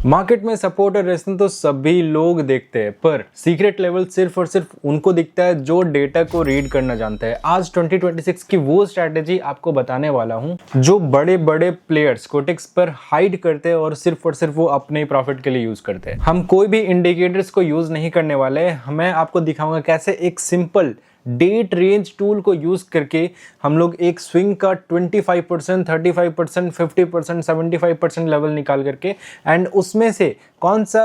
Market में support और resistance तो सभी लोग देखते हैं, पर सीक्रेट लेवल सिर्फ और सिर्फ उनको दिखता है जो डेटा को रीड करना जानता है। आज 2026 की वो स्ट्रैटेजी आपको बताने वाला हूं जो बड़े बड़े प्लेयर्स कोटेक्स पर हाइड करते हैं और सिर्फ वो अपने प्रॉफिट के लिए यूज करते हैं। हम कोई भी इंडिकेटर्स को यूज नहीं करने वाले, मैं आपको दिखाऊंगा कैसे एक सिंपल डेट रेंज टूल को यूज करके हम लोग एक स्विंग का 25%, 35%, 50%, 75% लेवल निकाल करके एंड उसमें से कौन सा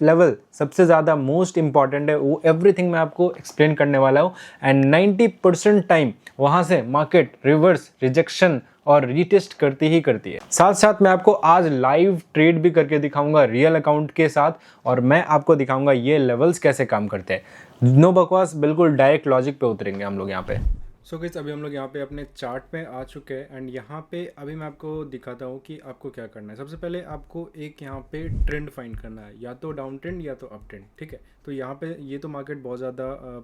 लेवल सबसे ज़्यादा मोस्ट इंपॉर्टेंट है वो एवरीथिंग मैं आपको एक्सप्लेन करने वाला हूँ। एंड 90% टाइम वहाँ से मार्केट रिवर्स रिजेक्शन और रीटेस्ट करती ही करती है। साथ साथ मैं आपको आज लाइव ट्रेड भी करके दिखाऊंगा रियल अकाउंट के साथ, और मैं आपको दिखाऊंगा ये लेवल्स कैसे काम करते हैं। नो बकवास, बिल्कुल डायरेक्ट लॉजिक पे उतरेंगे हम लोग यहाँ पे। सो गाइस, अभी हम लोग यहाँ पे अपने चार्ट पे आ चुके हैं एंड यहाँ पे अभी मैं आपको दिखाता हूँ कि आपको क्या करना है। सबसे पहले आपको एक यहाँ पे ट्रेंड फाइंड करना है, या तो डाउन ट्रेंड या तो अप ट्रेंड। ठीक है, तो यहाँ पे ये तो मार्केट बहुत ज़्यादा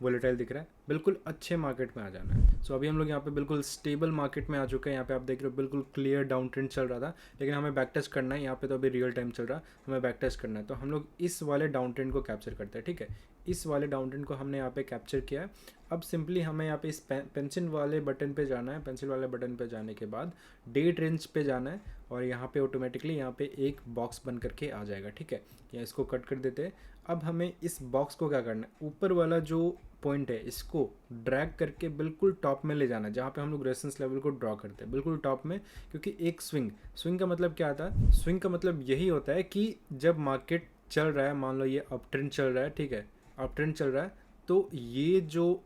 वोलेटाइल दिख रहा है, बिल्कुल अच्छे मार्केट में आ जाना है। सो अभी हम लोग यहाँ पे बिल्कुल स्टेबल मार्केट में आ चुके हैं। यहाँ पे आप देख रहे हो बिल्कुल क्लियर डाउन ट्रेंड चल रहा था, लेकिन हमें बैक टेस्ट करना है। यहाँ पे तो अभी रियल टाइम चल रहा है, हमें बैक टेस्ट करना है। तो हम लोग इस वाले डाउन ट्रेंड को कैप्चर करते हैं। ठीक है, इस वाले डाउन ट्रेंड को हमने यहाँ पे कैप्चर किया है। अब सिंपली हमें यहाँ पे इस पेंसिल वाले बटन पे जाना है। पेंसिल वाले बटन पे जाने के बाद डेट रेंज पे जाना है और यहाँ पे ऑटोमेटिकली यहाँ पे एक बॉक्स बन करके आ जाएगा। ठीक है, या इसको कट कर देते हैं। अब हमें इस बॉक्स को क्या करना है, ऊपर वाला जो पॉइंट है इसको ड्रैग करके बिल्कुल टॉप में ले जाना है, जहाँ पे हम लोग रेजिस्टेंस लेवल को ड्रॉ करते हैं, बिल्कुल टॉप में। क्योंकि एक स्विंग का मतलब क्या आता है, स्विंग का मतलब यही होता है कि जब मार्केट चल रहा है, मान लो ये अप ट्रेंड चल रहा है, ठीक है, अप ट्रेंड चल रहा है, तो ये जो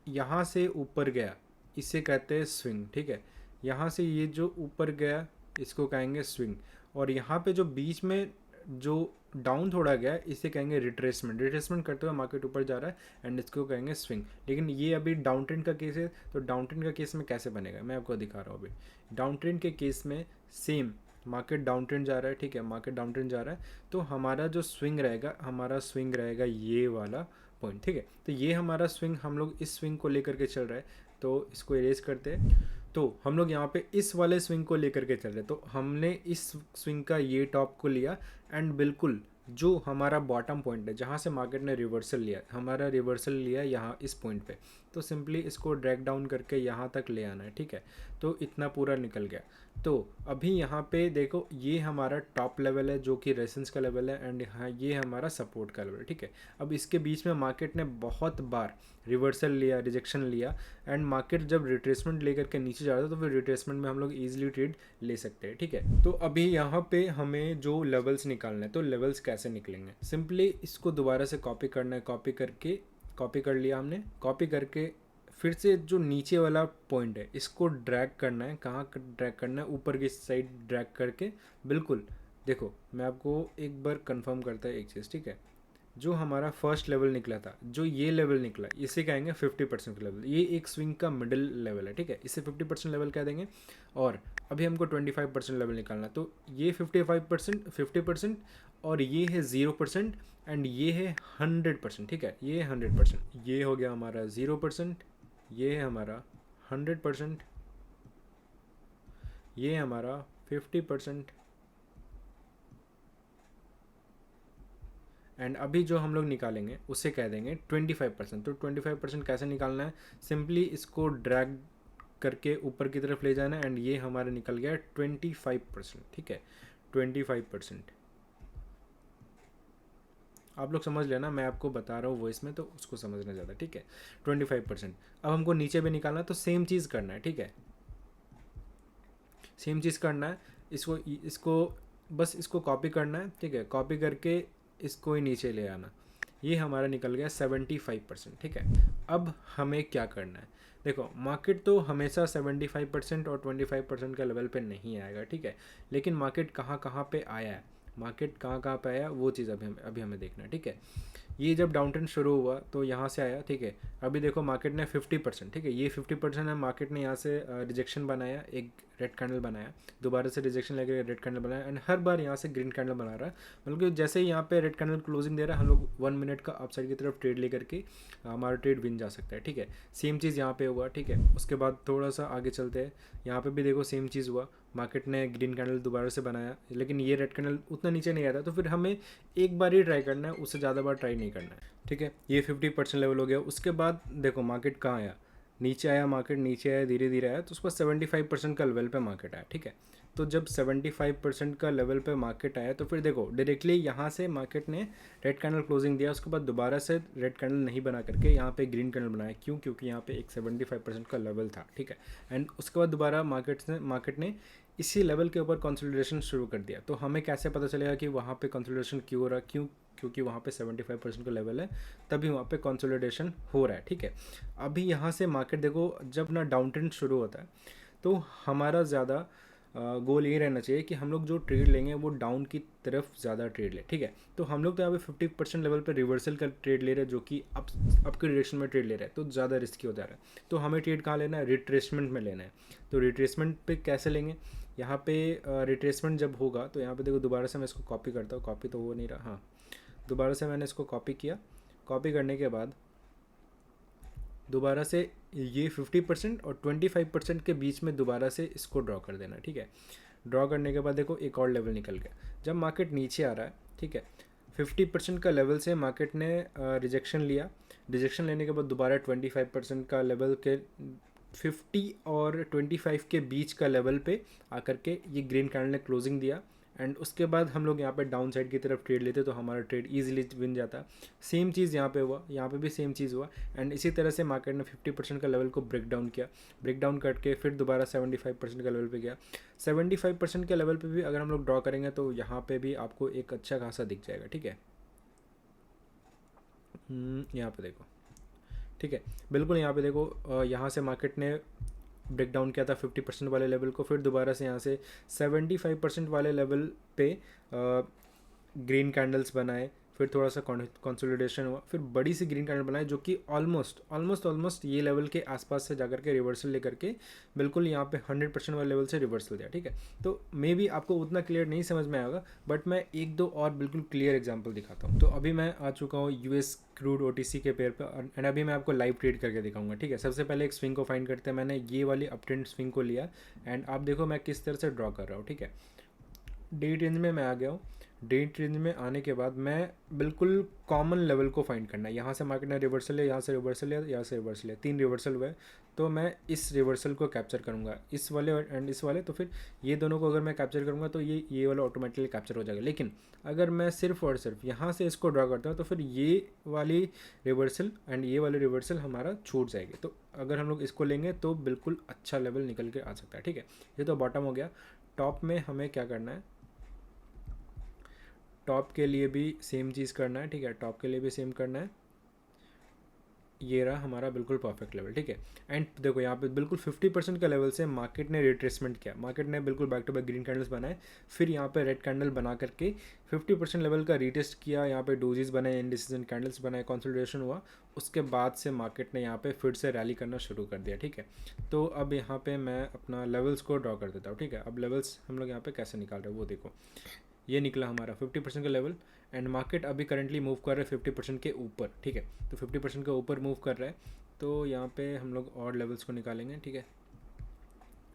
यहाँ से ऊपर गया इसे कहते हैं स्विंग। ठीक है, यहाँ से ये जो ऊपर गया इसको कहेंगे स्विंग, और यहाँ पे जो बीच में जो डाउन थोड़ा गया इसे कहेंगे रिट्रेसमेंट। रिट्रेसमेंट करते हुए मार्केट ऊपर जा रहा है एंड इसको कहेंगे स्विंग। लेकिन ये अभी डाउन ट्रेंड का केस है, तो डाउन ट्रेंड का केस में कैसे बनेगा मैं आपको दिखा रहा हूँ। अभी डाउन ट्रेंड के केस में सेम मार्केट डाउन ट्रेंड जा रहा है। ठीक है, मार्केट डाउन ट्रेंड जा रहा है, तो हमारा जो स्विंग रहेगा, हमारा स्विंग रहेगा ये वाला पॉइंट। ठीक है, तो ये हमारा स्विंग, हम लोग इस स्विंग को लेकर के चल रहे हैं, तो इसको इरेज करते हैं। तो हम लोग यहाँ पे इस वाले स्विंग को लेकर के चल रहे हैं, तो हमने इस स्विंग का ये टॉप को लिया एंड बिल्कुल जो हमारा बॉटम पॉइंट है जहाँ से मार्केट ने रिवर्सल लिया, हमारा रिवर्सल लिया यहाँ इस पॉइंट पे, तो सिंपली इसको ड्रैग डाउन करके यहाँ तक ले आना है। ठीक है, तो इतना पूरा निकल गया। तो अभी यहाँ पे देखो ये हमारा टॉप लेवल है जो कि रेजिस्टेंस का लेवल है, एंड हाँ ये हमारा सपोर्ट का लेवल है। ठीक है, अब इसके बीच में मार्केट ने बहुत बार रिवर्सल लिया, रिजेक्शन लिया, एंड मार्केट जब रिट्रेसमेंट लेकर के नीचे जा रहा था तो फिर रिट्रेसमेंट में हम लोग ईजिली ट्रेड ले सकते हैं। ठीक है, तो अभी यहाँ पे हमें जो लेवल्स निकालना है, तो लेवल्स कैसे निकलेंगे, सिंपली इसको दोबारा से कॉपी करना है। कॉपी कर लिया हमने, कॉपी करके फिर से जो नीचे वाला पॉइंट है इसको ड्रैग करना है। कहाँ ड्रैग करना है, ऊपर की साइड ड्रैग करके बिल्कुल। देखो मैं आपको एक बार कंफर्म करता है एक चीज़। ठीक है, जो हमारा फर्स्ट लेवल निकला था, जो ये लेवल निकला, इसे कहेंगे 50% का लेवल। ये एक स्विंग का मिडिल लेवल है। ठीक है, इसे 50% लेवल कह देंगे, और अभी हमको 25% लेवल निकालना, तो ये 55%, 50%, और ये है 0%, एंड ये है 100%। ठीक है, ये 100%, ये हो गया हमारा 0%, ये है हमारा 100%, ये है हमारा 50%, एंड अभी जो हम लोग निकालेंगे उसे कह देंगे 25%। तो 25% कैसे निकालना है, सिंपली इसको ड्रैग करके ऊपर की तरफ ले जाना है, एंड ये हमारा निकल गया 25%। ठीक है, 25%। आप लोग समझ लेना, मैं आपको बता रहा हूँ वॉइस में, तो उसको समझना ज़्यादा। ठीक है, 25%। अब हमको नीचे भी निकालना है, तो सेम चीज़ करना है। ठीक है, सेम चीज़ करना है, इसको बस इसको कॉपी करना है। ठीक है, कॉपी करके इसको ही नीचे ले आना, ये हमारा निकल गया 75%। ठीक है, अब हमें क्या करना है, देखो मार्केट तो हमेशा 75% और 25% का लेवल पे नहीं आएगा। ठीक है, लेकिन मार्केट कहाँ कहाँ पे आया है, मार्केट कहाँ कहाँ पे आया वो चीज़ अभी हमें देखना है। ठीक है, ये जब डाउन ट्रेंड शुरू हुआ तो यहाँ से आया, ठीक है। अभी देखो मार्केट ने 50%, ठीक है, ये 50% है, मार्केट ने यहाँ से रिजेक्शन बनाया, एक रेड कैंडल बनाया, दोबारा से रिजेक्शन लेके रेड कैंडल बनाया, एंड हर बार यहाँ से ग्रीन कैंडल बना रहा है। मतलब कि जैसे ही यहाँ पे रेड कैंडल क्लोजिंग दे रहा है, हम लोग 1 मिनट का अपसाइड की तरफ ट्रेड लेकर के हमारा ट्रेड विन जा सकता है, ठीक है। सेम चीज़ यहाँ पे हुआ, ठीक है। उसके बाद थोड़ा सा आगे चलते हैं, यहाँ पे भी देखो सेम चीज़ हुआ, मार्केट ने ग्रीन कैंडल दोबारा से बनाया, लेकिन ये रेड कैंडल उतना नीचे नहीं आता, तो फिर हमें एक बार ही ट्राई करना है, उससे ज़्यादा बार ट्राई नहीं करना है, ठीक है। ये 50% लेवल हो गया। उसके बाद देखो मार्केट कहाँ आया, नीचे आया, मार्केट नीचे आया, धीरे धीरे आया, तो उसके बाद 75% का लेवल पे मार्केट आया, ठीक है। तो जब 75% का लेवल पे मार्केट आया तो फिर देखो डायरेक्टली यहाँ से मार्केट ने रेड कैंडल क्लोजिंग दिया, उसके बाद दोबारा से रेड कैंडल नहीं बना करके यहाँ पे ग्रीन कैंडल बनाया। क्यों? क्योंकि यहाँ पे एक 75% का लेवल था, ठीक है। एंड उसके बाद दोबारा मार्केट ने इसी लेवल के ऊपर कंसोलिडेशन शुरू कर दिया। तो हमें कैसे पता चलेगा कि वहाँ पे कंसोलिडेशन क्यों हो रहा है? क्योंकि वहाँ पे 75% का लेवल है, तभी वहाँ पे कंसोलिडेशन हो रहा है, ठीक है। अभी यहाँ से मार्केट देखो जब ना डाउन ट्रेंड शुरू होता है तो हमारा ज़्यादा गोल ये रहना चाहिए कि हम लोग जो ट्रेड लेंगे वो डाउन की तरफ ज़्यादा ट्रेड ले, ठीक है। तो हम लोग तो यहाँ पे 50% लेवल पे रिवर्सल का ट्रेड ले रहे हैं, जो कि अप के डायरेक्शन में ट्रेड ले रहे हैं, तो ज़्यादा रिस्की हो जा रहा है। तो हमें ट्रेड कहाँ लेना है? रिट्रेसमेंट में लेना है। तो रिट्रेसमेंट पे कैसे लेंगे? यहाँ पे रिट्रेसमेंट जब होगा तो यहाँ पे देखो दोबारा से मैं इसको कॉपी करता हूँ, कॉपी तो हो नहीं रहा, हाँ, दोबारा से मैंने इसको कॉपी किया। कॉपी करने के बाद दोबारा से ये 50% और 25% के बीच में दोबारा से इसको ड्रॉ कर देना, ठीक है। ड्रॉ करने के बाद देखो एक और लेवल निकल गया। जब मार्केट नीचे आ रहा है, ठीक है, 50% का लेवल से मार्केट ने रिजेक्शन लिया। रिजेक्शन लेने के बाद दोबारा 25% का लेवल के 50 और 25 के बीच का लेवल पे आकर के ये ग्रीन कैंडल ने क्लोजिंग दिया। एंड उसके बाद हम लोग यहाँ पे डाउन साइड की तरफ ट्रेड लेते तो हमारा ट्रेड इजीली विन जाता। सेम चीज़ यहाँ पे हुआ, यहाँ पे भी सेम चीज़ हुआ। एंड इसी तरह से मार्केट ने 50% का लेवल को ब्रेक डाउन किया, ब्रेक डाउन करके फिर दोबारा 75% का लेवल पे गया। 75% के लेवल पे भी अगर हम लोग ड्रॉ करेंगे तो यहाँ पे भी आपको एक अच्छा खासा दिख जाएगा, ठीक है। यहाँ पे देखो, ठीक है, बिल्कुल यहाँ पे देखो, यहाँ से मार्केट ने ब्रेक डाउन किया था 50% वाले लेवल को, फिर दोबारा से यहाँ से 75% वाले लेवल पे ग्रीन कैंडल्स बनाए, फिर थोड़ा सा कंसोलिडेशन हुआ, फिर बड़ी सी ग्रीन कैंडल बनाए जो कि ऑलमोस्ट ये लेवल के आसपास से जाकर के रिवर्सल लेकर के बिल्कुल यहाँ पे 100% वाले लेवल से रिवर्सल दिया, ठीक है। तो मे बी आपको उतना क्लियर नहीं समझ में आएगा, बट मैं एक दो और बिल्कुल क्लियर एग्जांपल दिखाता हूँ। तो अभी मैं आ चुका हूँ यूएस क्रूड ओटीसी के पेयर पर, एंड अभी मैं आपको लाइव ट्रेड करके दिखाऊंगा, ठीक है। सबसे पहले एक स्विंग को फाइंड करते हैं। मैंने ये वाली अप ट्रेंड स्विंग को लिया, एंड आप देखो मैं किस तरह से ड्रॉ कर रहा हूँ, ठीक है। डे रेंज में मैं आ गया हूँ। डे रेंज में आने के बाद मैं बिल्कुल कॉमन लेवल को फाइंड करना है। यहाँ से मार्केट ने रिवर्सल लिया, यहाँ से रिवर्सल लिया, यहाँ से रिवर्सल लिया, 3 रिवर्सल हुए, तो मैं इस रिवर्सल को कैप्चर करूँगा, इस वाले एंड इस वाले। तो फिर ये दोनों को अगर मैं कैप्चर करूँगा तो ये वाला ऑटोमेटिकली कैप्चर हो जाएगा। लेकिन अगर मैं सिर्फ और सिर्फ यहाँ से इसको ड्रॉ करता हूँ तो फिर ये वाली रिवर्सल एंड ये वाली रिवर्सल हमारा छूट जाएगी। तो अगर हम लोग इसको लेंगे तो बिल्कुल अच्छा लेवल निकल के आ सकता है, ठीक है। ये तो बॉटम हो गया। टॉप में हमें क्या करना है? टॉप के लिए भी सेम चीज़ करना है, ठीक है। टॉप के लिए भी सेम करना है। ये रहा हमारा बिल्कुल परफेक्ट लेवल, ठीक है। एंड देखो यहाँ पे बिल्कुल 50% का लेवल से मार्केट ने रिट्रेसमेंट किया, मार्केट ने बिल्कुल back to back green candles बनाए, फिर यहाँ पे रेड कैंडल बना करके 50% लेवल का रीटेस्ट किया, यहाँ पे डोजीज बनाए, इंडिसीजन कैंडल्स बनाए, कंसोलिडेशन हुआ। उसके बाद से मार्केट ने यहाँ पे फिर से रैली करना शुरू कर दिया, ठीक है। तो अब यहाँ पे मैं अपना लेवल्स को ड्रॉ कर देता हूँ, ठीक है। अब लेवल्स हम लोग यहाँ पे कैसे निकाल रहे हैं वो देखो। ये निकला हमारा 50% का लेवल, एंड मार्केट अभी करंटली मूव कर रहा है 50% के ऊपर, ठीक है। तो 50% के ऊपर मूव कर रहा है, तो यहाँ पे हम लोग और लेवल्स को निकालेंगे, ठीक है।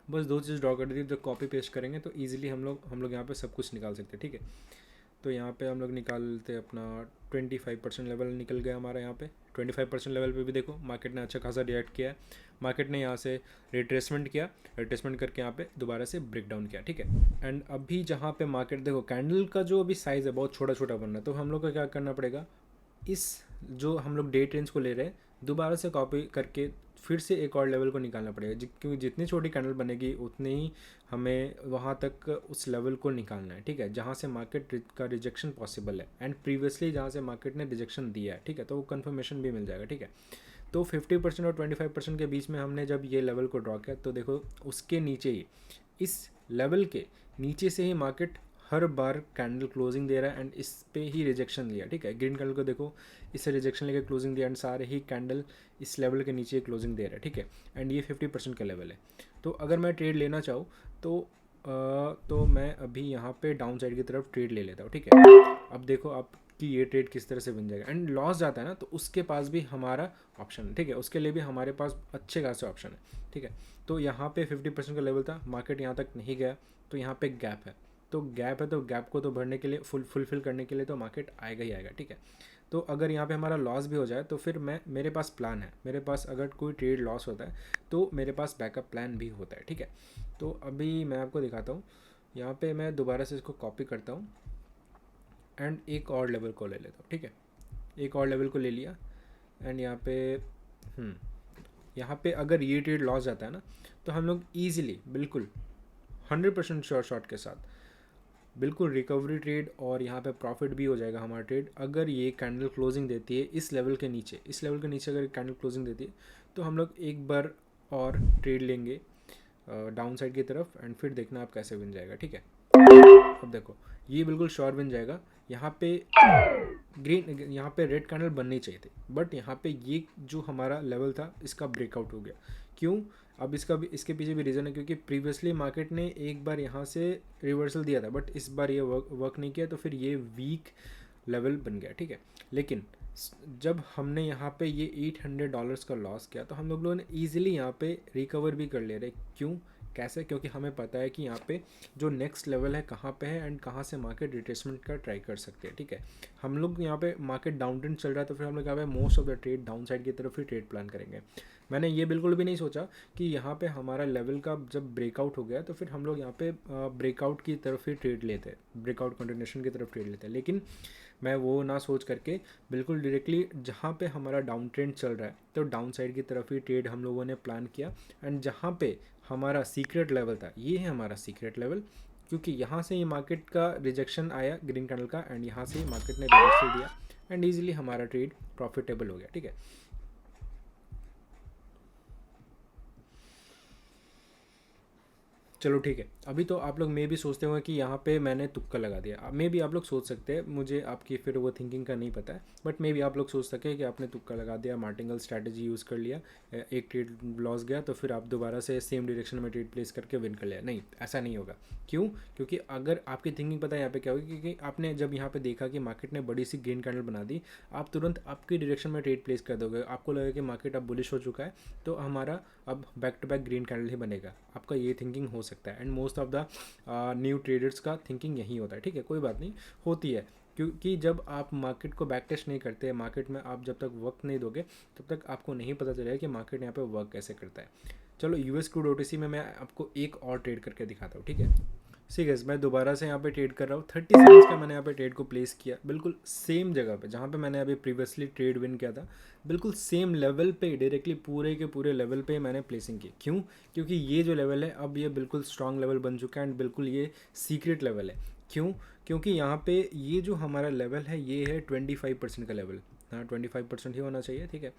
बस 2 चीज़ ड्रॉ कर दी, जब कॉपी पेस्ट करेंगे तो ईजिली हम लोग यहाँ पे सब कुछ निकाल सकते हैं, ठीक है। तो यहाँ पे हम लोग निकालते अपना 25% लेवल निकल गया हमारा। यहाँ पे 25% लेवल पे भी देखो मार्केट ने अच्छा खासा रिएक्ट किया है। मार्केट ने यहाँ से रिट्रेसमेंट किया, रिट्रेसमेंट करके यहाँ पे दोबारा से ब्रेक डाउन किया, ठीक है। एंड अभी जहाँ पे मार्केट देखो कैंडल का जो अभी साइज़ है बहुत छोटा छोटा बन रहा है, तो हम लोग को क्या करना पड़ेगा? इस जो हम लोग डे ट्रेंड्स को ले रहे हैं दोबारा से कॉपी करके फिर से एक और लेवल को निकालना पड़ेगा, क्योंकि जितनी छोटी कैंडल बनेगी उतनी ही हमें वहाँ तक उस लेवल को निकालना है, ठीक है, जहाँ से मार्केट का रिजेक्शन पॉसिबल है। एंड प्रीवियसली जहाँ से मार्केट ने रिजेक्शन दिया है, ठीक है, तो वो कन्फर्मेशन भी मिल जाएगा, ठीक है। तो 50% और 25% के बीच में हमने जब ये लेवल को ड्रॉ किया तो देखो उसके नीचे ही, इस लेवल के नीचे से ही मार्केट हर बार कैंडल क्लोजिंग दे रहा है एंड इस पे ही रिजेक्शन लिया, ठीक है। ग्रीन कैंडल को देखो, इससे रिजेक्शन लेके क्लोजिंग दिया एंड सारे ही कैंडल इस लेवल के नीचे क्लोजिंग दे रहा है, ठीक है। एंड ये 50% का लेवल है। तो अगर मैं ट्रेड लेना चाहूँ तो मैं अभी यहाँ पे डाउन साइड की तरफ ट्रेड ले लेता हूँ, ठीक है। अब देखो आप कि ये ट्रेड किस तरह से बन जाएगा एंड लॉस जाता है ना, तो उसके पास भी हमारा ऑप्शन है, ठीक है। उसके लिए भी हमारे पास अच्छे खासे ऑप्शन है, ठीक है। तो यहाँ पे 50% का लेवल था, मार्केट यहाँ तक नहीं गया, तो यहाँ पे गैप है। तो गैप है, तो गैप को तो भरने के लिए फुलफिल करने के लिए तो मार्केट आएगा ही आएगा, ठीक है। तो अगर यहाँ पे हमारा लॉस भी हो जाए तो फिर मेरे पास प्लान है, मेरे पास अगर कोई ट्रेड लॉस होता है तो मेरे पास बैकअप प्लान भी होता है, ठीक है। तो अभी मैं आपको दिखाता हूँ, यहाँ पे मैं दोबारा से इसको कॉपी करता हूँ एंड एक और लेवल को ले लेता हूँ, ठीक है। एक और लेवल को ले लिया एंड यहाँ पे अगर ये ट्रेड लॉस जाता है ना, तो हम लोग ईजिली बिल्कुल 100% श्योर शॉट के साथ बिल्कुल रिकवरी ट्रेड और यहाँ पे प्रॉफिट भी हो जाएगा हमारा ट्रेड। अगर ये कैंडल क्लोजिंग देती है इस लेवल के नीचे, इस लेवल के नीचे अगर कैंडल क्लोजिंग देती है तो हम लोग एक बार और ट्रेड लेंगे डाउन साइड की तरफ एंड फिर देखना आप कैसे बन जाएगा, ठीक है। अब देखो ये बिल्कुल श्योर बन जाएगा। यहाँ पे यहाँ पे रेड कैंडल बननी चाहिए थी, बट यहाँ पे ये जो हमारा लेवल था इसका ब्रेकआउट हो गया। क्यों? अब इसके पीछे भी रीज़न है, क्योंकि प्रीवियसली मार्केट ने एक बार यहाँ से रिवर्सल दिया था, बट इस बार ये वर्क नहीं किया, तो फिर ये वीक लेवल बन गया, ठीक है। लेकिन जब हमने यहाँ पे ये $800 का लॉस किया तो हम लोगों ने ईजिली यहाँ पे रिकवर भी कर ले रहे। क्यों? कैसे? क्योंकि हमें पता है कि यहाँ पे जो नेक्स्ट लेवल है कहाँ पे है एंड कहाँ से मार्केट रिट्रेसमेंट का ट्राई कर सकते हैं, ठीक है। हम लोग यहाँ पे मार्केट डाउन ट्रेंड चल रहा है तो फिर हम लोग यहाँ पे most of the trade down side की तरफ ही ट्रेड प्लान करेंगे। मैंने ये बिल्कुल भी नहीं सोचा कि यहाँ पे हमारा लेवल का जब ब्रेकआउट हो गया तो फिर हम लोग यहाँ पे ब्रेकआउट की तरफ ही ट्रेड लेते हैं, ब्रेकआउट कंटिन्यूएशन की तरफ ट्रेड लेते हैं। लेकिन मैं वो ना सोच करके बिल्कुल डायरेक्टली जहाँ पे हमारा डाउन ट्रेंड चल रहा है तो डाउन साइड की तरफ ही ट्रेड हम लोगों ने प्लान किया। एंड जहाँ पे हमारा सीक्रेट लेवल था, ये है हमारा सीक्रेट लेवल, क्योंकि यहाँ से ये मार्केट का रिजेक्शन आया ग्रीन कैंडल का एंड यहाँ से मार्केट ने रिवर्सल दिया एंड ईजिली हमारा ट्रेड प्रॉफिटेबल हो गया, ठीक है। चलो ठीक है। अभी तो आप लोग मे भी सोचते होंगे कि यहाँ पे मैंने तुक्का लगा दिया, मे भी आप लोग सोच सकते हैं, मुझे आपकी फिर वो थिंकिंग का नहीं पता है, बट मे भी आप लोग सोच सके कि आपने तुक्का लगा दिया, मार्टिंगल स्ट्रैटेजी यूज़ कर लिया, एक ट्रेड लॉस गया तो फिर आप दोबारा से सेम डायरेक्शन में ट्रेड प्लेस करके विन कर लिया। नहीं, ऐसा नहीं होगा। क्यों? क्योंकि अगर आपकी थिंकिंग पता है यहाँ पे क्या होगी, क्योंकि आपने जब यहाँ पे देखा कि मार्केट ने बड़ी सी ग्रीन कैंडल बना दी, आप तुरंत आपकी डायरेक्शन में ट्रेड प्लेस कर दोगे, आपको लगेगा कि मार्केट अब बुलिश हो चुका है तो हमारा अब back to back green candle ही बनेगा। आपका ये थिंकिंग हो सकता है and most of the new traders का थिंकिंग यही होता है, ठीक है। कोई बात नहीं, होती है, क्योंकि जब आप मार्केट को बैक टेस्ट नहीं करते, मार्केट में आप जब तक वक्त नहीं दोगे तब तक आपको नहीं पता चलेगा कि मार्केट यहाँ पे वर्क कैसे करता है। चलो यूएस क्रूड ओटीसी में मैं आपको एक और ट्रेड करके दिखाता हूँ, ठीक है। ठीक है, मैं दोबारा से यहाँ पे ट्रेड कर रहा हूँ। 30 सेकंड्स का मैंने यहाँ पे ट्रेड को प्लेस किया, बिल्कुल सेम जगह पे जहाँ पे मैंने अभी प्रीवियसली ट्रेड विन किया था, बिल्कुल सेम लेवल पे डायरेक्टली पूरे के पूरे लेवल पे मैंने प्लेसिंग की। क्यों? क्योंकि ये जो लेवल है अब ये बिल्कुल स्ट्रॉन्ग लेवल बन चुका है एंड बिल्कुल ये सीक्रेट लेवल है। क्यों? क्योंकि यहाँ पे ये जो हमारा लेवल है ये है 25% का लेवल। हाँ, 25% ही होना चाहिए, ठीक है।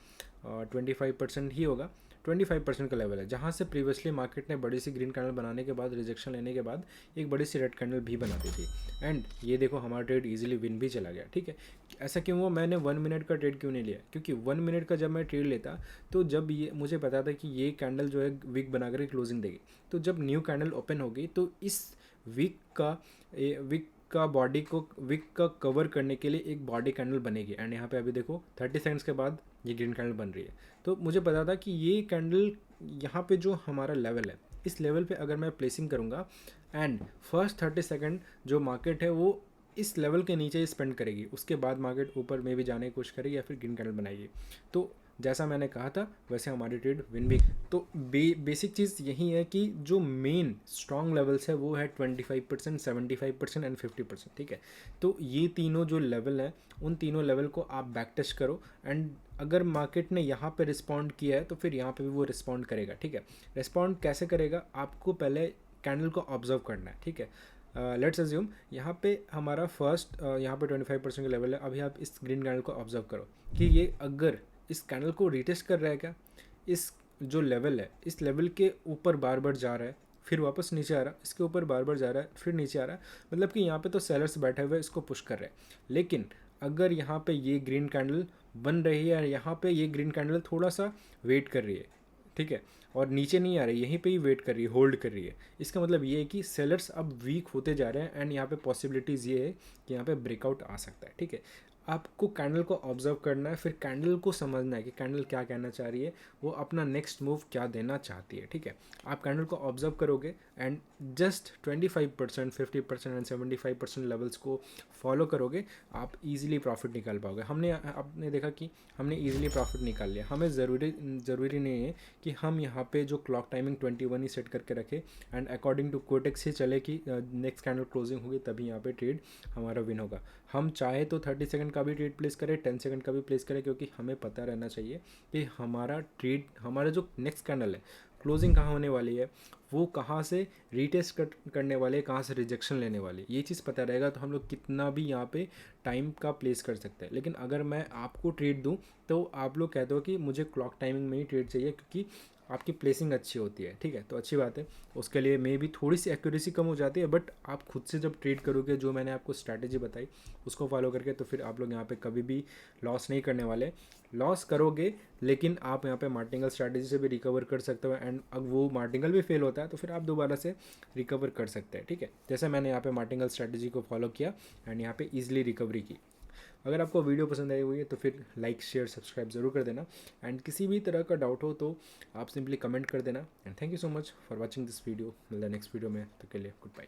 25% ही होगा। 25% का लेवल है जहाँ से प्रीवियसली मार्केट ने बड़ी सी ग्रीन कैंडल बनाने के बाद, रिजेक्शन लेने के बाद एक बड़ी सी रेड कैंडल भी बना दी थी एंड ये देखो हमारा ट्रेड इजीली विन भी चला गया, ठीक है। ऐसा क्यों हुआ? मैंने 1 मिनट का ट्रेड क्यों नहीं लिया? क्योंकि 1 मिनट का जब मैं ट्रेड लेता तो जब ये मुझे पता था कि ये कैंडल जो है वीक बना कर क्लोजिंग देगी, तो जब न्यू कैंडल ओपन होगी तो इस वीक का बॉडी को विक का कवर करने के लिए एक बॉडी कैंडल बनेगी एंड यहाँ पे अभी देखो 30 सेकंड्स के बाद ये ग्रीन कैंडल बन रही है। तो मुझे पता था कि ये कैंडल यहाँ पे जो हमारा लेवल है, इस लेवल पे अगर मैं प्लेसिंग करूँगा एंड फर्स्ट 30 सेकंड जो मार्केट है वो इस लेवल के नीचे ही स्पेंड करेगी, उसके बाद मार्केट ऊपर में भी जाने की कोशिश करेगी या फिर ग्रीन कैंडल बनाएगी। तो जैसा मैंने कहा था वैसे हमारी ट्रेड विन भी। तो बेसिक चीज़ यही है कि जो मेन स्ट्रॉन्ग लेवल्स है वो है 25%, 75% एंड 50%, ठीक है। तो ये तीनों जो लेवल हैं उन तीनों लेवल को आप बैक टेस्ट करो एंड अगर मार्केट ने यहाँ पे रिस्पॉन्ड किया है तो फिर यहाँ पे भी वो रिस्पॉन्ड करेगा, ठीक है। रिस्पॉन्ड कैसे करेगा? आपको पहले कैंडल को ऑब्जर्व करना है, ठीक है। लेट्स अज्यूम यहाँ पे हमारा फर्स्ट यहाँ पे 25% का लेवल है। अभी आप इस ग्रीन कैंडल को ऑब्जर्व करो कि ये अगर इस कैंडल को रिटेस्ट कर रहा है क्या, इस जो लेवल है इस लेवल के ऊपर बार बार जा रहा है, फिर वापस नीचे आ रहा, इसके ऊपर बार बार जा रहा है, फिर नीचे आ रहा है, मतलब कि यहाँ पे तो सेलर्स बैठे हुए इसको पुश कर रहे हैं। लेकिन अगर यहाँ पे ये ग्रीन कैंडल बन रही है, यहाँ पे ये ग्रीन कैंडल थोड़ा सा वेट कर रही है, ठीक है, और नीचे नहीं आ रही, यहीं पे ही वेट कर रही है, होल्ड कर रही है, इसका मतलब ये है कि सेलर्स अब वीक होते जा रहे हैं एंड यहाँ पे पॉसिबिलिटीज़ ये है कि यहाँ पे ब्रेकआउट आ सकता है, ठीक है। आपको कैंडल को ऑब्जर्व करना है, फिर कैंडल को समझना है कि कैंडल क्या कहना चाह रही है, वो अपना नेक्स्ट मूव क्या देना चाहती है, ठीक है। आप कैंडल को ऑब्जर्व करोगे एंड जस्ट 25%, 50% एंड 75% लेवल्स को फॉलो करोगे, आप इजीली प्रॉफिट निकाल पाओगे। आपने देखा कि हमने इजीली प्रॉफिट निकाल लिया। हमें ज़रूरी नहीं है कि हम यहाँ पे जो क्लॉक टाइमिंग 21 ही सेट करके रखें एंड अकॉर्डिंग टू कोटेक्स ही चले कि नेक्स्ट कैंडल क्लोजिंग होगी तभी यहाँ पे ट्रेड हमारा विन होगा। हम चाहे तो 30 सेकंड का भी ट्रेड प्लेस करें, 10 सेकंड का भी प्लेस करें, क्योंकि हमें पता रहना चाहिए कि हमारा जो नेक्स्ट कैंडल है क्लोजिंग कहाँ होने वाली है, वो कहाँ से रीटेस्ट करने वाले, कहाँ से रिजेक्शन लेने वाले, ये चीज़ पता रहेगा तो हम लोग कितना भी यहाँ पे टाइम का प्लेस कर सकते हैं। लेकिन अगर मैं आपको ट्रेड दूँ तो आप लोग कहते हो कि मुझे क्लॉक टाइमिंग में ही ट्रेड चाहिए क्योंकि आपकी प्लेसिंग अच्छी होती है, ठीक है, तो अच्छी बात है। उसके लिए मे भी थोड़ी सी एक्यूरेसी कम हो जाती है, बट आप खुद से जब ट्रेड करोगे, जो मैंने आपको स्ट्रैटेजी बताई उसको फॉलो करके, तो फिर आप लोग यहाँ पे कभी भी लॉस नहीं करने वाले। लॉस करोगे लेकिन आप यहाँ पे मार्टिंगल स्ट्रैटेजी से भी रिकवर कर सकते हो एंड अब वो मार्टिंगल भी फेल होता है तो फिर आप दोबारा से रिकवर कर सकते हैं, ठीक है। जैसे मैंने यहाँ पे मार्टिंगल स्ट्रैटेजी को फॉलो किया एंड यहाँ पे ईजिली रिकवरी की। अगर आपको वीडियो पसंद आई हुई है तो फिर लाइक शेयर सब्सक्राइब ज़रूर कर देना एंड किसी भी तरह का डाउट हो तो आप सिंपली कमेंट कर देना and thank you so much for watching this video. मिलता है नेक्स्ट वीडियो में, तो के लिए गुड बाय।